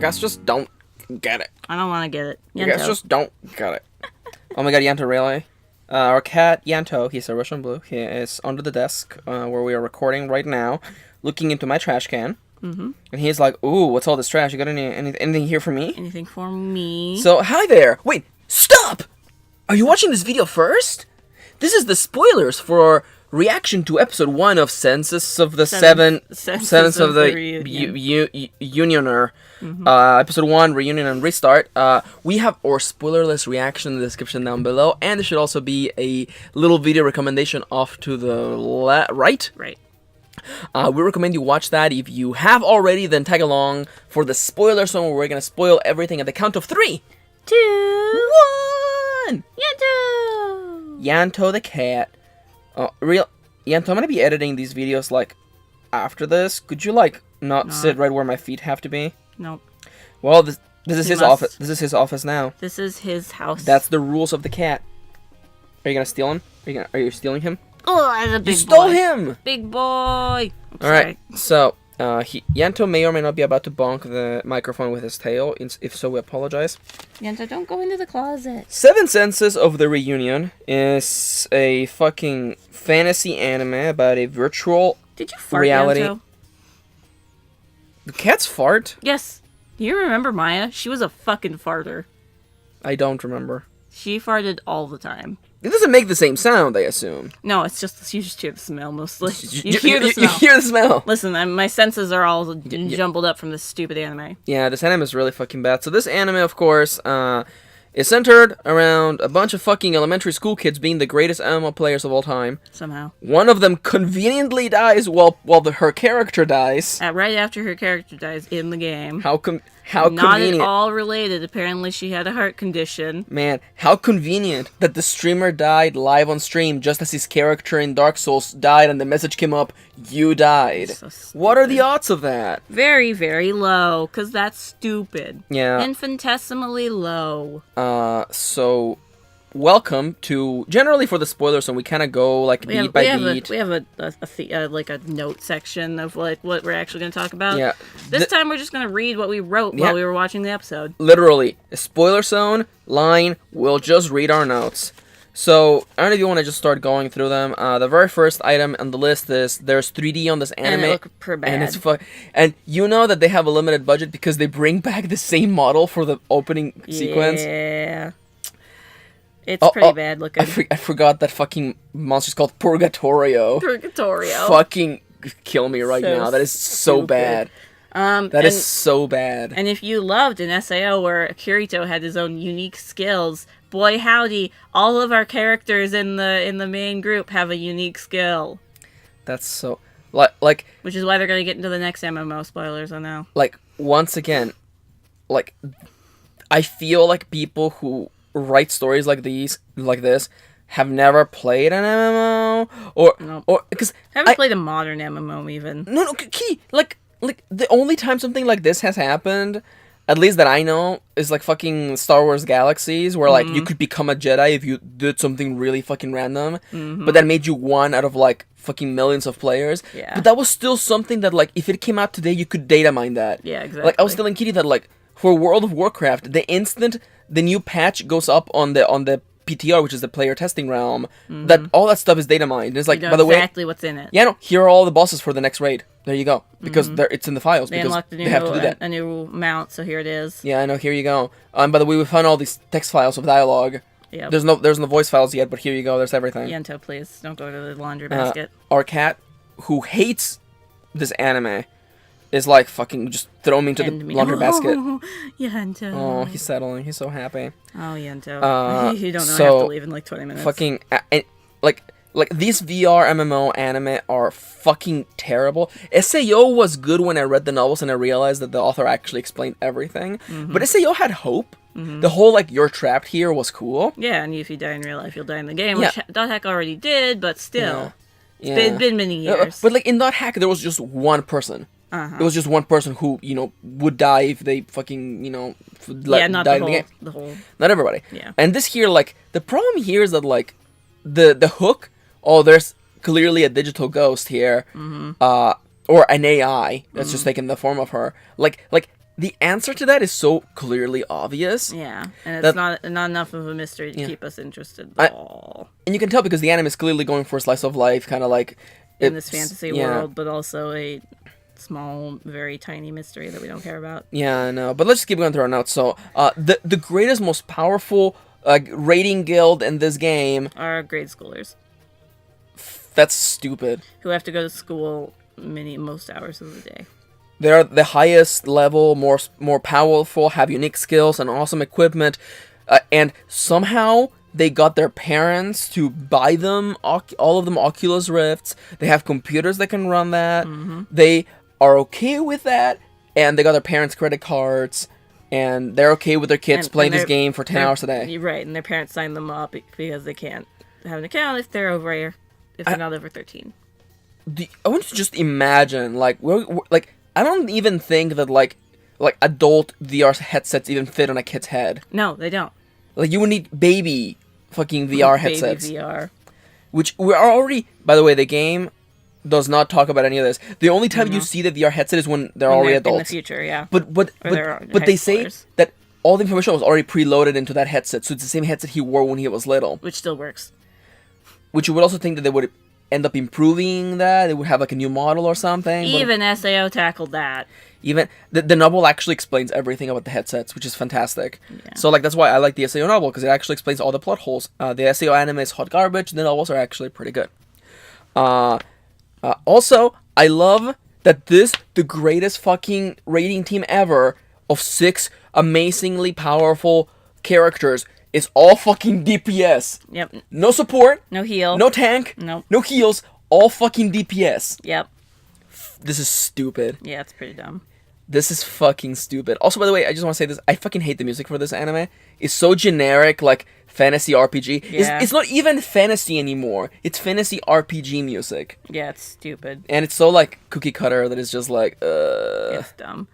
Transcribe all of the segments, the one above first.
guys just don't get it. I don't want to get it. You guys just don't get it. Oh my god, Yanto, really? Our cat, Yanto, he's a Russian blue. He is under the desk where we are recording right now, looking into my trash can. Mm-hmm. And he's like, ooh, what's all this trash? You got anything here for me? Anything for me? So, hi there. Wait, stop! Are you watching this video first? This is the spoilers for reaction to episode 1 of Census of the Seventh of the Unioner. Mm-hmm. Episode 1, Reunion and Restart. We have our spoilerless reaction in the description down below, and there should also be a little video recommendation off to the right. Right. We recommend you watch that. If you have already, then tag along for the spoiler zone where we're gonna spoil everything at the count of 3, 2, 1. Yanto! Yanto the cat. Yanto, I'm gonna be editing these videos like after this. Could you like not sit right where my feet have to be? Nope. Well, this is his office. This is his office now. This is his house. That's the rules of the cat. Are you gonna steal him? Are you stealing him? Oh, that's a big boy. You stole him! Big boy! Alright, so, Yanto may or may not be about to bonk the microphone with his tail. If so, we apologize. Yanto, don't go into the closet. 7 Senses of the Reunion is a fucking fantasy anime about a virtual Did you fart, reality. Yanto? The cats fart? Yes. Do you remember Maya? She was a fucking farter. I don't remember. She farted all the time. It doesn't make the same sound, I assume. No, it's just you just hear the smell mostly. You hear the smell. You hear the smell. Listen, my senses are all jumbled up from this stupid anime. Yeah, this anime is really fucking bad. So this anime, of course, is centered around a bunch of fucking elementary school kids being the greatest MMO players of all time. Somehow. One of them conveniently dies while her character dies. Right after her character dies in the game. How Not convenient. at all related. Apparently she had a heart condition. Man, how convenient that the streamer died live on stream just as his character in Dark Souls died and the message came up, you died. So what are the odds of that? Very, very low, because that's stupid. Yeah. Infinitesimally low. So welcome to, generally for the spoilers, and we kind of go like beat by beat. We have a note section of like what we're actually going to talk about. Yeah. This time we're just going to read what we wrote while we were watching the episode. Literally, a spoiler zone line. We'll just read our notes. So I don't know if you want to just start going through them. The very first item on the list is there's 3D on this anime, and it looked pretty bad. And it's and you know that they have a limited budget because they bring back the same model for the opening sequence. Yeah. It's pretty bad looking. I forgot that fucking monster's called Purgatorio. Purgatorio. Fucking kill me right now. That is so bad. That is so bad. And if you loved an SAO where Jorito had his own unique skills, boy howdy, all of our characters in the main group have a unique skill. That's so like which is why they're gonna get into the next MMO spoilers. I know. Like once again, like I feel like people who write stories like this have never played an MMO or because haven't played a modern MMO even. No, key like the only time something like this has happened, at least that I know, is like fucking Star Wars Galaxies, where like you could become a Jedi if you did something really fucking random, but that made you one out of like fucking millions of players. Yeah. But that was still something that like if it came out today, you could data mine that. Yeah, exactly. Like I was telling Kitty that like for World of Warcraft, the instant the new patch goes up on the PTR, which is the player testing realm, that all that stuff is data mined. And it's like, by the way, exactly what's in it. Yeah, no, here are all the bosses for the next raid. There you go, because it's in the files. They because unlocked they have to do that. a new mount, so here it is. Yeah, I know. Here you go. By the way, we found all these text files of dialogue. Yeah. There's no voice files yet, but here you go. There's everything. Yanto, please don't go to the laundry basket. Our cat, who hates this anime, is like fucking just throw me into the laundry basket. Yanto. Oh, he's settling. He's so happy. Oh, Yanto. You don't know. I have to leave in like 20 minutes. Fucking like these VR MMO anime are fucking terrible. SAO was good when I read the novels and I realized that the author actually explained everything. But SAO had hope. The whole like you're trapped here was cool. Yeah, and if you die in real life, you'll die in the game, which .hack already did, but still. Yeah. It's been many years. But like in .hack, there was just one person. It was just one person who, would die if they fucking, not died in the game. The whole... Not everybody. Yeah. And this here, like, the problem here is that, like, the hook, there's clearly a digital ghost here, or an AI that's just taken the form of her. Like, the answer to that is so clearly obvious. Yeah, and it's not enough of a mystery to keep us interested at all. And you can tell because the anime is clearly going for a slice of life, kind of like... in this fantasy world, but also a small, very tiny mystery that we don't care about. Yeah, I know. But let's just keep going through our notes. So, the greatest, most powerful raiding guild in this game... are grade schoolers. That's stupid. Who have to go to school most hours of the day. They're the highest level, more powerful, have unique skills and awesome equipment, and somehow they got their parents to buy them all of them Oculus Rifts. They have computers that can run that. Mm-hmm. They are okay with that, and they got their parents' credit cards, and they're okay with their kids playing this game for 10 hours a day. You're right, and their parents signed them up because they can't have an account if they're not over 13. I want to just imagine, like, I don't even think that, like adult VR headsets even fit on a kid's head. No, they don't. Like, you would need baby fucking VR headsets. Baby VR. Which we are already... By the way, the game does not talk about any of this. The only time you see the VR headset is when they're already adults. In the future, yeah. But they say that all the information was already preloaded into that headset, so it's the same headset he wore when he was little. Which still works. Which you would also think that they would end up improving that. They would have like a new model or something. Even SAO tackled that. Even the novel actually explains everything about the headsets, which is fantastic. Yeah. So like that's why I like the SAO novel, because it actually explains all the plot holes. The SAO anime is hot garbage. The novels are actually pretty good. Also, I love that the greatest fucking raiding team ever of 6 amazingly powerful characters is all fucking DPS. Yep. No support. No heal. No tank. Nope. No heals. All fucking DPS. Yep. This is stupid. Yeah, it's pretty dumb. This is fucking stupid. Also, by the way, I just want to say this. I fucking hate the music for this anime. It's so generic, like, fantasy RPG. Yeah. It's not even fantasy anymore. It's fantasy RPG music. Yeah, it's stupid. And it's so, like, cookie cutter that it's just like, It's dumb.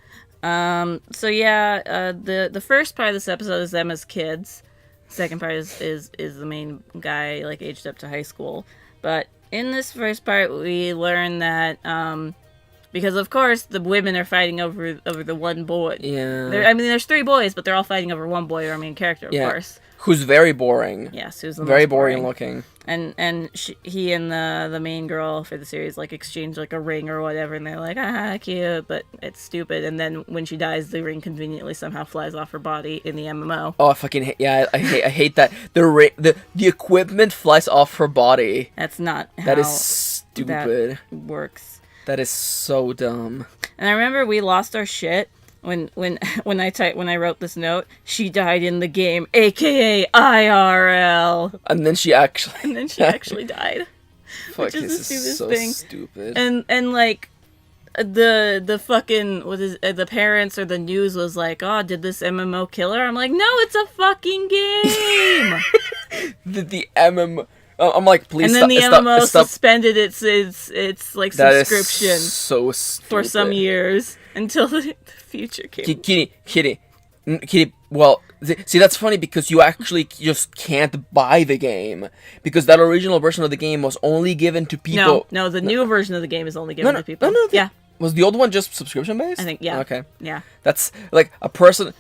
So yeah, the first part of this episode is them as kids. Second part is the main guy, like, aged up to high school. But in this first part, we learn that, because of course the women are fighting over the one boy. Yeah. There's 3 boys, but they're all fighting over one boy, our main character, of course. Who's very boring. Yes, who's the very most boring looking. And he and the main girl for the series like exchange like a ring or whatever, and they're like, cute, but it's stupid. And then when she dies, the ring conveniently somehow flies off her body in the MMO. Oh, I fucking hate. Yeah, I hate that. The equipment flies off her body. That's not how that is stupid. That works. That is so dumb. And I remember we lost our shit when I wrote this note. She died in the game, aka IRL. And then she actually died. Fuck, this is so stupid. And like the fucking the parents or the news was like, oh, did this MMO kill her? I'm like, no, it's a fucking game. the MMO. I'm like, please. And then the MMO suspended its like that subscription is so stupid. For some years until the future came. Kitty. Well, see, that's funny because you actually just can't buy the game because that original version of the game was only given to people. No, the new version of the game is only given to people. Yeah. Was the old one just subscription based? I think, yeah. Okay. Yeah. That's like a person.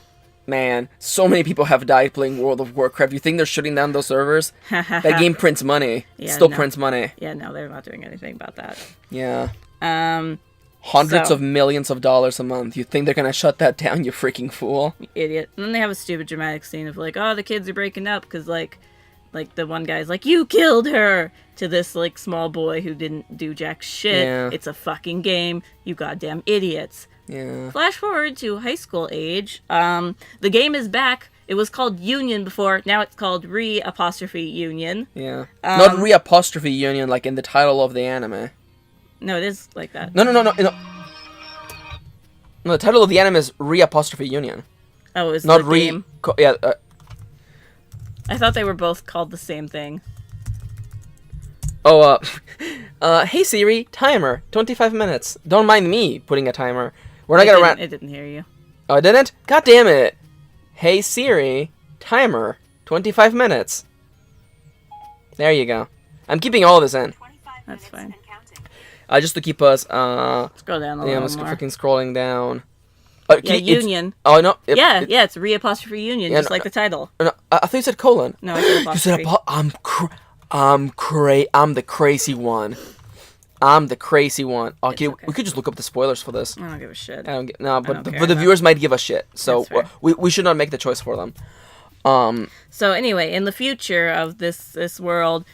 Man, so many people have died playing World of Warcraft. You think they're shutting down those servers? That game prints money. Prints money. Yeah, no, they're not doing anything about that. Yeah. Hundreds of millions of dollars a month. You think they're gonna shut that down, you freaking fool? You idiot. And then they have a stupid dramatic scene of like, oh, the kids are breaking up because like the one guy's like, you killed her, to this like small boy who didn't do jack shit. Yeah. It's a fucking game, you goddamn idiots. Yeah. Flash forward to high school age. The game is back. It was called Union before. Now it's called Re-Union. Yeah. Not Re-Union like in the title of the anime. No, it is like that. No. No, the title of the anime is Re-Union. Oh, it's not the game? Yeah. I thought they were both called the same thing. Oh, hey Siri, timer, 25 minutes. Don't mind me putting a timer. We're not gonna run. It didn't hear you. Oh, it didn't? God damn it. Hey Siri, timer, 25 minutes. There you go. I'm keeping all of this in. That's fine. Just to keep us, Scroll down a little more. I'm just fucking scrolling down. Yeah, Union. Oh no. Yeah, it's re-apostrophe Union, just like the title. No, I thought you said colon. No, I said apostrophe. You said I'm the crazy one. I'm the crazy one. Okay, we could just look up the spoilers for this. I don't give a shit. But the viewers might give a shit, so we should not make the choice for them. So anyway, in the future of this world,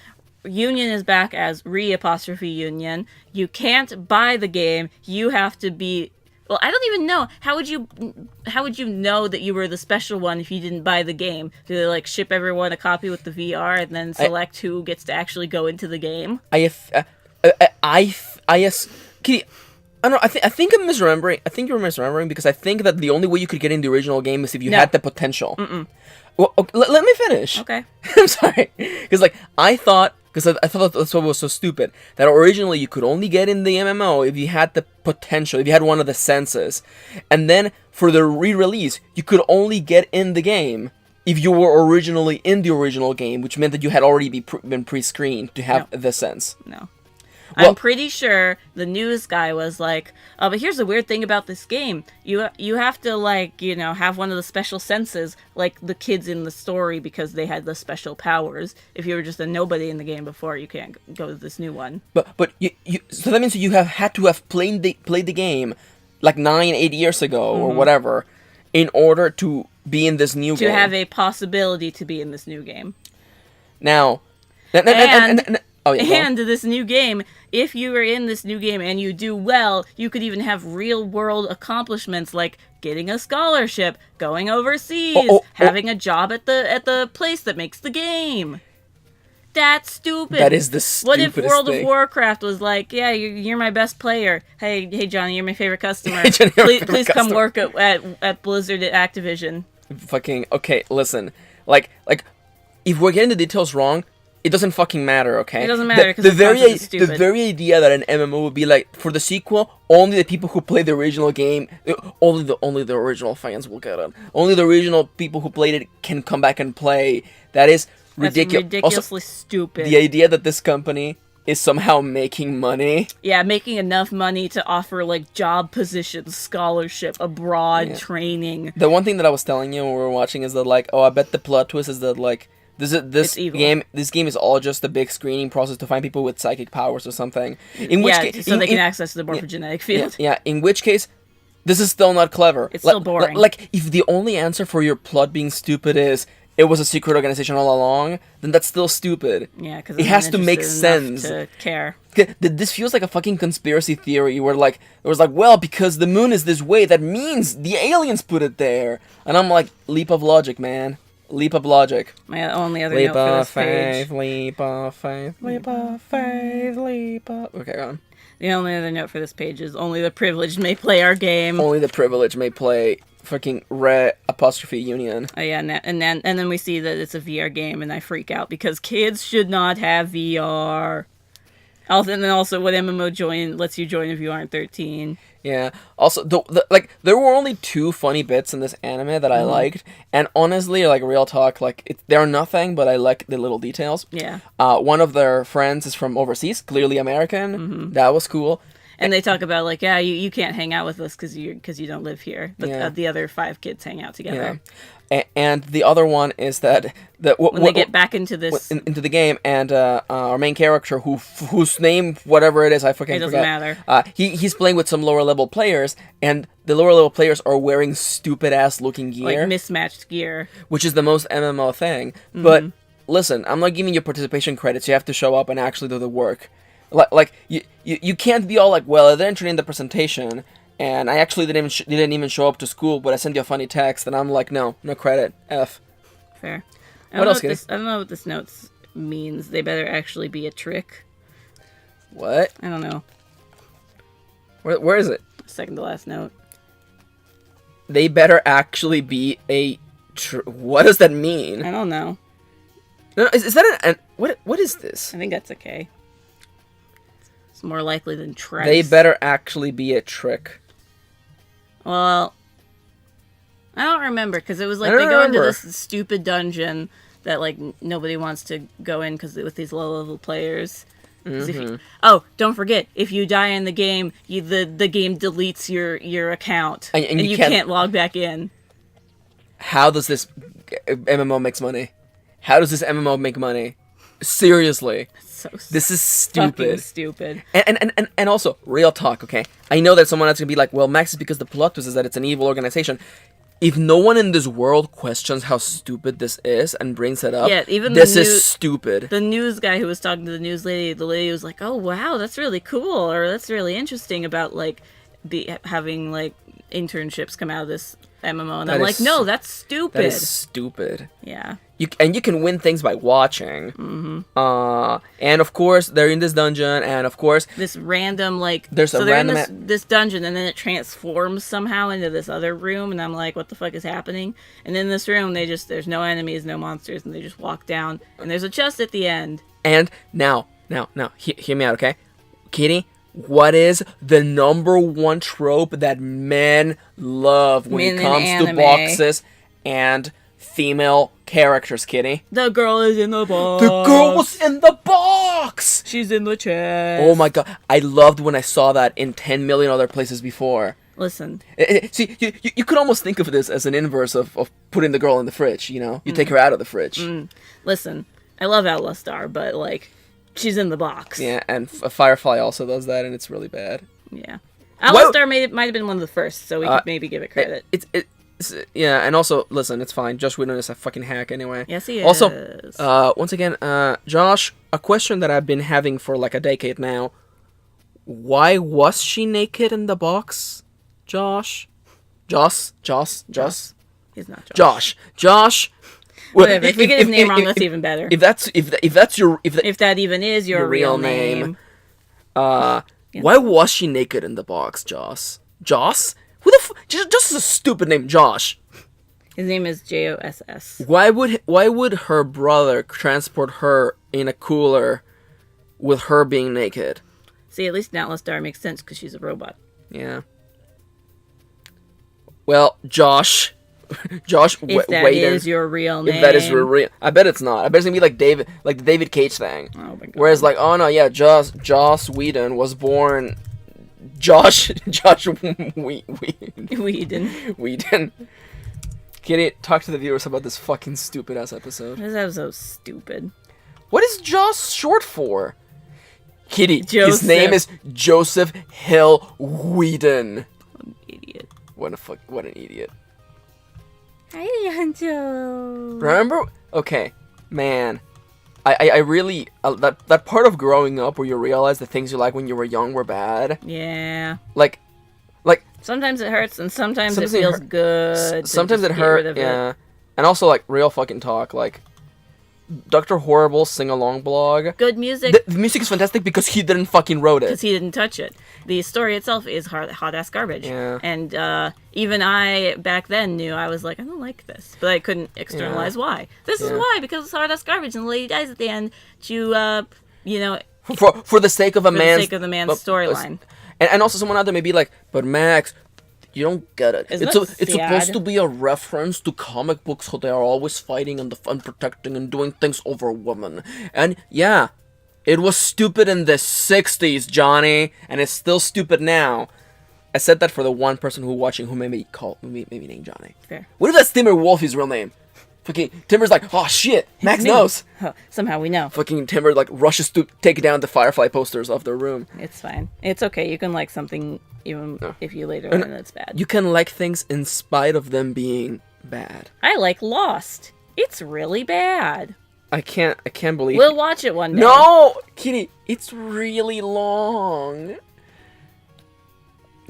Union is back as re-apostrophe Union. You can't buy the game. You have to be... Well, I don't even know. How would you know that you were the special one if you didn't buy the game? Do they like ship everyone a copy with the VR and then select who gets to actually go into the game? Kitty, I don't know. I think I'm misremembering. I think you're misremembering because I think that the only way you could get in the original game is if you had the potential. Well, okay, let me finish. Okay. I'm sorry, because I thought that's what was so stupid, that originally you could only get in the MMO if you had the potential, if you had one of the senses, and then for the re-release you could only get in the game if you were originally in the original game, which meant that you had already been pre-screened to have the sense. No. Well, I'm pretty sure the news guy was like, oh, but here's the weird thing about this game. You have to, like, you know, have one of the special senses, like the kids in the story, because they had the special powers. If you were just a nobody in the game before, you can't go to this new one. But you so that means you have had to have played the game like 8 years ago or whatever in order to be in this new game. To have a possibility to be in this new game. Now, and this new game, if you are in this new game and you do well, you could even have real-world accomplishments like getting a scholarship, going overseas, having a job at the place that makes the game. That's stupid. That is the stupidest thing. What if World of Warcraft was like, yeah, you're my best player. Hey, Johnny, you're my favorite customer. Hey, Johnny, please come work at Blizzard at Activision. Fucking okay. Listen, like if we're getting the details wrong, it doesn't fucking matter, okay? It doesn't matter because the very idea that an MMO would be like, for the sequel, only the people who played the original game, only the original fans will get it. Only the original people who played it can come back and play. That's ridiculously also, stupid. The idea that this company is somehow making money. Yeah, making enough money to offer like job positions, scholarship, abroad training. The one thing that I was telling you when we were watching is that like, I bet the plot twist is that like, This game is all just a big screening process to find people with psychic powers or something. In which case, so they can access the morphogenetic field. Yeah, in which case, this is still not clever. It's still boring. Like, if the only answer for your plot being stupid is it was a secret organization all along, then that's still stupid. Yeah, because it has to make sense. To care. This feels like a fucking conspiracy theory where like it was like, well, because the moon is this way, that means the aliens put it there, and I'm like, leap of logic, man. Leap of logic. My only other note for this page. Leap of faith, leap of faith, leap of... Okay, go on. The only other note for this page is only the privileged may play our game. Only the privileged may play fucking *Union. Oh yeah, and then we see that it's a VR game, and I freak out because kids should not have VR. And then also, what MMO lets you join if you aren't 13. Yeah. Also, there were only 2 funny bits in this anime that I liked, and honestly, like real talk, like they're nothing, but I like the little details. Yeah. One of their friends is from overseas, clearly American. Mm-hmm. That was cool. And they talk about like, yeah, you can't hang out with us because you don't live here. But the other 5 kids hang out together. Yeah. And the other one is that when they get back into this into the game, and our main character, whose name whatever it is, I fucking forget. It doesn't matter. He's playing with some lower level players, and the lower level players are wearing stupid ass looking gear, like mismatched gear, which is the most MMO thing. Mm-hmm. But listen, I'm not giving you participation credits. You have to show up and actually do the work. Like you can't be all like, well, I didn't turn in the presentation, and I actually didn't even show up to school, but I sent you a funny text, and I'm like, no credit, F. Fair. What else? I don't know what this note means. They better actually be a trick. What? I don't know. Where is it? Second to last note. They better actually be a. What does that mean? I don't know. No, is that an what is this? I think that's okay. It's more likely than trice. They better actually be a trick. Well, I don't remember, because it was like they go into this stupid dungeon that like nobody wants to go in because with these low level players, Don't forget, if you die in the game, the game deletes your account, and you can't log back in. How does this MMO makes money? How does this MMO make money? Seriously. So this is stupid. Fucking stupid. And also, real talk, okay? I know that someone else can be like, well, Max, is because the plot twist is that it's an evil organization. If no one in this world questions how stupid this is and brings it up, even this is stupid. The news guy who was talking to the news lady, the lady was like, "Oh wow, that's really cool," or "That's really interesting about like having like internships come out of this MMO," and I'm like, "No, that's stupid. That is stupid." Yeah. You can win things by watching. And of course they're in this dungeon, and of course this random like they're in this dungeon, and then it transforms somehow into this other room, and I'm like, what the fuck is happening? And in this room there's no enemies, no monsters, and they just walk down, and there's a chest at the end. And now, hear me out, okay? Kitty, what is the number one trope that men love when it comes to boxes and female characters, Kitty? The girl is in the box. The girl was in the box! She's in the chest. Oh my god. I loved when I saw that in 10 million other places before. Listen. See, you could almost think of this as an inverse of putting the girl in the fridge, you know? You take her out of the fridge. Listen, I love Outlaw Star, but, like, she's in the box. Yeah, and Firefly also does that, and it's really bad. Yeah. Outlaw Star might have been one of the first, so we could maybe give it credit. Yeah, and also, listen, it's fine. Josh Whedon is a fucking hack anyway. Yes, he is. Also, once again, Josh, a question that I've been having for like a decade now. Why was she naked in the box, Josh? Josh? He's not Josh. Josh. Whatever. If we get his name wrong, that's even better. If that even is your real name. Why was she naked in the box, Josh? Josh? Who the just a stupid name, Josh. His name is Joss. Why would her brother transport her in a cooler with her being naked? See, at least in Outlaw Star makes sense because she's a robot. Yeah. Well, Josh, if that is your real name. If that is your real, I bet it's not. I bet it's gonna be like the David Cage thing. Oh my god. Whereas like, oh no, yeah, Joss Whedon was born. Josh Whedon. Kitty, talk to the viewers about this fucking stupid ass episode. This episode's stupid. What is Joss short for? Kitty, Joseph. His name is Joseph Hill Whedon. What an idiot. What an idiot. Hi, Yanto. Remember? Okay, man. I really that part of growing up where you realize the things you like when you were young were bad. Yeah. Like sometimes it hurts and sometimes it feels good. Sometimes it hurts. Yeah. And also like real fucking talk, like Dr. Horrible's sing-along blog. Good music. The music is fantastic because he didn't fucking wrote it. Because he didn't touch it. The story itself is hot-ass garbage. Yeah. And even I, back then, knew, I was like, I don't like this. But I couldn't externalize why. This is why, because it's hot-ass garbage and the lady dies at the end to, For the sake of the man's storyline. And also someone out there may be like, but Max, you don't get it. It's supposed to be a reference to comic books how they are always fighting and protecting and doing things over women. And yeah, it was stupid in the 60s, Johnny, and it's still stupid now. I said that for the one person who watching who maybe named Johnny. Fair. What if that's Timber Wolfie's real name? Fucking Timber's like, oh shit, Max knows. Huh, somehow we know. Fucking Timber like rushes to take down the Firefly posters off their room. It's fine. It's okay. You can like something even if you later learn it's bad. You can like things in spite of them being bad. I like Lost. It's really bad. I can't believe. We'll watch it one day. No, Kitty, it's really long.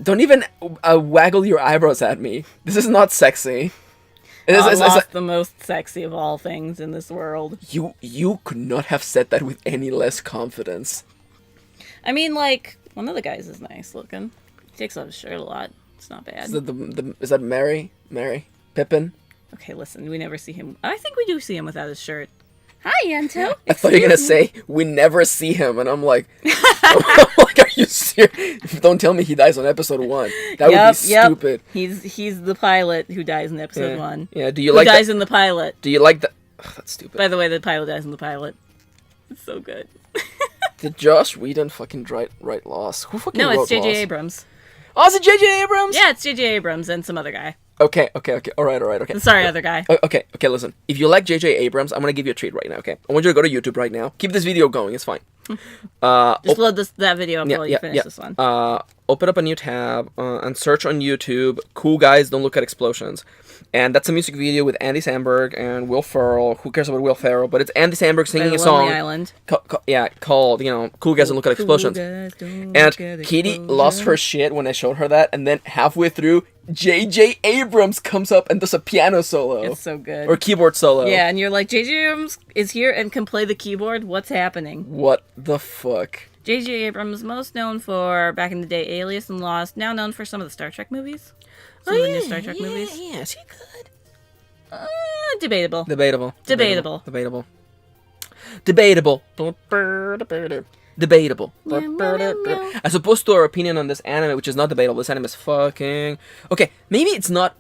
Don't even waggle your eyebrows at me. This is not sexy. Lost, the most sexy of all things in this world. You could not have said that with any less confidence. I mean, like, one of the guys is nice looking. He takes off his shirt a lot. It's not bad. Is that Mary? Pippin? Okay, listen, we never see him. I think we do see him without his shirt. Hi, Yanto. I thought you were gonna say we never see him, and I'm like, are you serious? Don't tell me he dies on episode 1. That would be stupid. He's the pilot who dies in episode 1. Yeah. Do you like? Who dies in the pilot? Do you like that? Oh, that's stupid. By the way, the pilot dies in the pilot. It's so good. Did Josh Whedon fucking write Lost? Who fucking wrote Lost? No, it's J.J. Abrams. Oh, is it J.J. Abrams? Yeah, it's J.J. Abrams and some other guy. Okay. All right. Okay. Sorry, other guy. Okay, listen. If you like J.J. Abrams, I'm gonna give you a treat right now, okay? I want you to go to YouTube right now. Keep this video going, it's fine. Just load that video up while you finish this one. Open up a new tab and search on YouTube, Cool Guys Don't Look at Explosions. And that's a music video with Andy Samberg and Will Ferrell. Who cares about Will Ferrell? But it's Andy Samberg singing a song. Island. Called, Cool Guys Don't Look at Explosions. And Kitty lost her shit when I showed her that, and then halfway through, J.J. Abrams comes up and does a piano solo. It's so good. Or keyboard solo. Yeah, and you're like, J.J. Abrams is here and can play the keyboard? What's happening? What the fuck? J.J. Abrams, most known for, back in the day, Alias and Lost, now known for some of the Star Trek movies. Some of the new Star Trek movies. Yeah, is he good? Debatable. Debatable. As opposed to our opinion on this anime, which is not debatable. This anime is fucking... Okay, maybe it's not...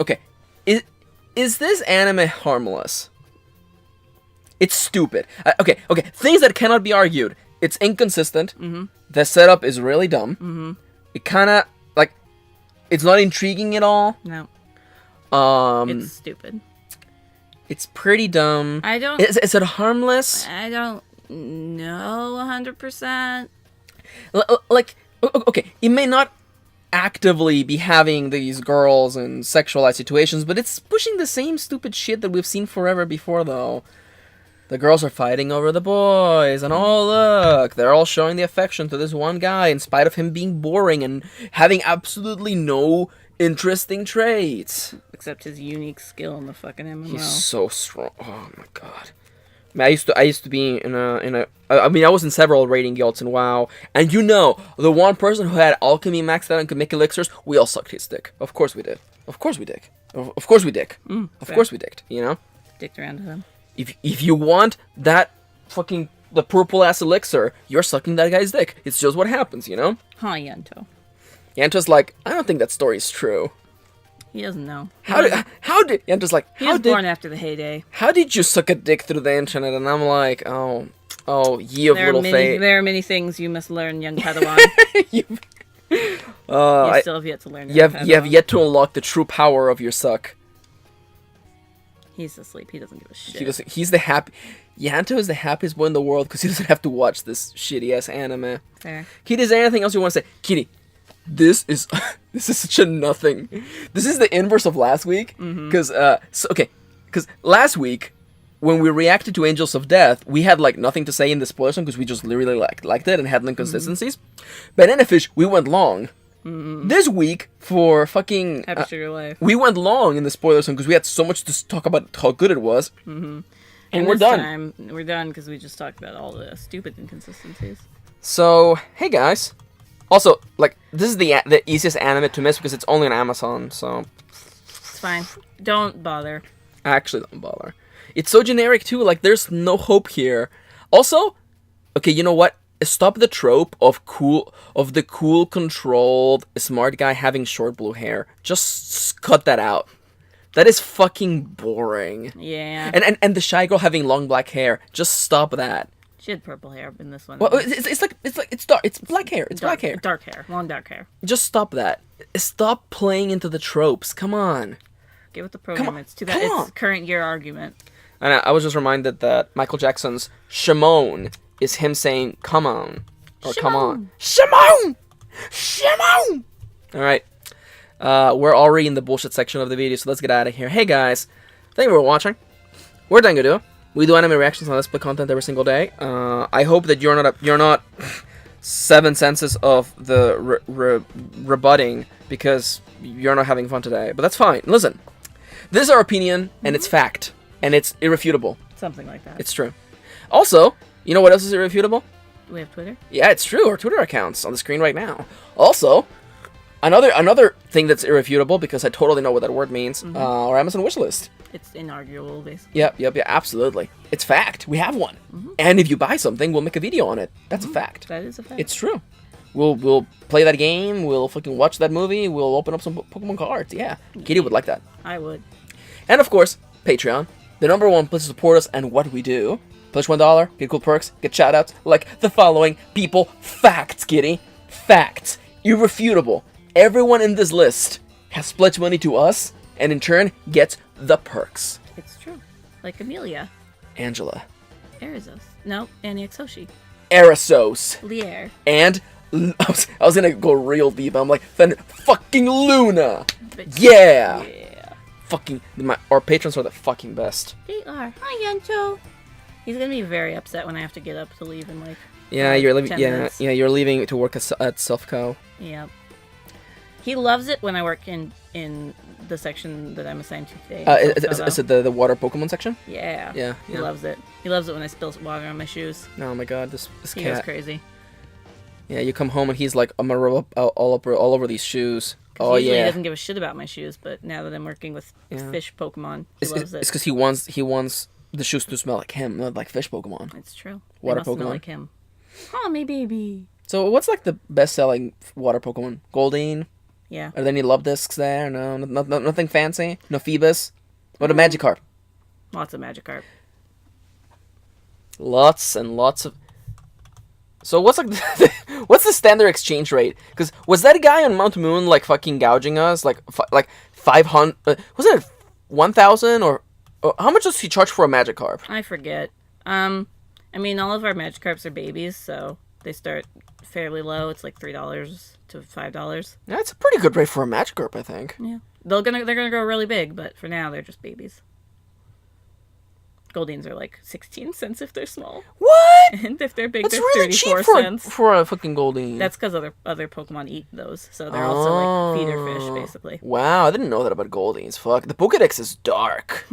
Okay, is this anime harmless? It's stupid. Okay, things that cannot be argued. It's inconsistent. Mm-hmm. The setup is really dumb. Mm-hmm. It kind of, like... It's not intriguing at all. No. It's stupid. It's pretty dumb. Is it harmless? I don't know 100%. Like, okay, it may not actively be having these girls in sexualized situations, but it's pushing the same stupid shit that we've seen forever before, though. The girls are fighting over the boys, and oh look, they're all showing the affection to this one guy in spite of him being boring and having absolutely no interesting traits. Except his unique skill in the fucking MMO. He's so strong. Oh my god. I used to be I was in several raiding guilds in WoW, and the one person who had alchemy maxed out and could make elixirs, we all sucked his dick. Of course we did. Of course we dick. Of course we dicked, Dicked around to them. If you want that fucking the purple ass elixir, you're sucking that guy's dick. It's just what happens, Huh, Yanto. Yanto's like, I don't think that story's true. He doesn't know. How did Yanto's like, he was born after the heyday. How did you suck a dick through the internet? And I'm like, oh, ye of little faith. There are many things you must learn, young Padawan. You still have yet to learn. You have yet to unlock the true power of your suck. He's asleep. He doesn't give a shit. He's the happy. Yanto is the happiest boy in the world because he doesn't have to watch this shitty ass anime. Fair. Kitty, is there anything else you want to say? Kitty, this is such a nothing. This is the inverse of last week. Because because last week when we reacted to Angels of Death, we had like nothing to say in the spoiler zone because we just literally liked it and had inconsistencies. But in Fish, we went long. This week for fucking Happy Sugar Life, we went long in the spoiler zone because we had so much to talk about how good it was. And we're done. We're done because we just talked about all the stupid inconsistencies. So hey guys, also like this is the easiest anime to miss because it's only on Amazon, so it's fine. Don't bother. Actually, don't bother. It's so generic too. Like there's no hope here. Also, okay, you know what? Stop the trope of the cool, controlled, smart guy having short blue hair. Just cut that out. That is fucking boring. Yeah. And the shy girl having long black hair. Just stop that. She had purple hair in this one. Well, it's dark. It's black hair. It's black hair. Dark hair. Long dark hair. Just stop that. Stop playing into the tropes. Come on. Get with the program. It's current year argument. And I was just reminded that Michael Jackson's Shimon is him saying, come on. Or Shimon. Come on. Shimon! Shimon! Alright. We're already in the bullshit section of the video, so let's get out of here. Hey guys, thank you for watching. We're Dango Duo. We do anime reactions on Let's Play content every single day. I hope that you're not 7 senses of the rebutting because you're not having fun today. But that's fine. Listen, this is our opinion, and it's fact. And it's irrefutable. Something like that. It's true. Also, you know what else is irrefutable? We have Twitter? Yeah, it's true. Our Twitter account's on the screen right now. Also, another thing that's irrefutable, because I totally know what that word means, our Amazon wishlist. It's inarguable, basically. Yep, absolutely. It's fact. We have one. And if you buy something, we'll make a video on it. That's a fact. That is a fact. It's true. We'll play that game, we'll fucking watch that movie, we'll open up some Pokemon cards. Yeah, Kitty would like that. I would. And of course, Patreon. The #1 place to support us and what we do. Pledge $1, get cool perks, get shoutouts, like the following people. Facts, Kitty. Facts. Irrefutable. Everyone in this list has pledged money to us, and in turn gets the perks. It's true. Like Amelia. Angela. Erizos. No, Annie Exoshi. Erasos. Leire. And I was gonna go real deep. I'm like, then fucking Luna. But Yeah. Yeah. Fucking our patrons are the fucking best. They are. Hi, Yancho. He's gonna be very upset when I have to get up to leave in like. Yeah, you're leaving. 10 Yeah, minutes. yeah, you're leaving to work at Selfco. Yeah. He loves it when I work in the section that I'm assigned to today. Is it the water Pokemon section? Yeah. Yeah. He loves it. He loves it when I spill water on my shoes. Oh my god, this He goes cat. crazy. Yeah, you come home and he's like, I'm gonna rub up all over these shoes. Oh Usually yeah. he doesn't give a shit about my shoes, but now that I'm working with fish Pokemon, he loves it. It's because he wants the shoes to smell like him, not like fish Pokemon. It's true. Water They must smell Pokemon. like him. Oh, my baby. So what's like the best-selling water Pokemon? Goldeen? Yeah. Are there any love discs there? No, nothing fancy. No Phoebus. What a Magikarp? Lots of Magikarp. Lots and lots of. So what's like what's the standard exchange rate? Because was that guy on Mount Moon like fucking gouging us like 500? Was it 1,000 or how much does he charge for a Magikarp? I forget. I mean, all of our Magikarps are babies, so they start fairly low. It's like $3 to $5. That's a pretty good rate for a Magikarp, I think. Yeah, they're gonna grow really big, but for now they're just babies. Goldeens are like 16 cents if they're small. What? And if they're big, That's they're really 34 cheap cents. for a fucking Goldeen. That's because other Pokemon eat those, so they're also like feeder fish, basically. Wow, I didn't know that about Goldeens. Fuck, the Pokédex is dark.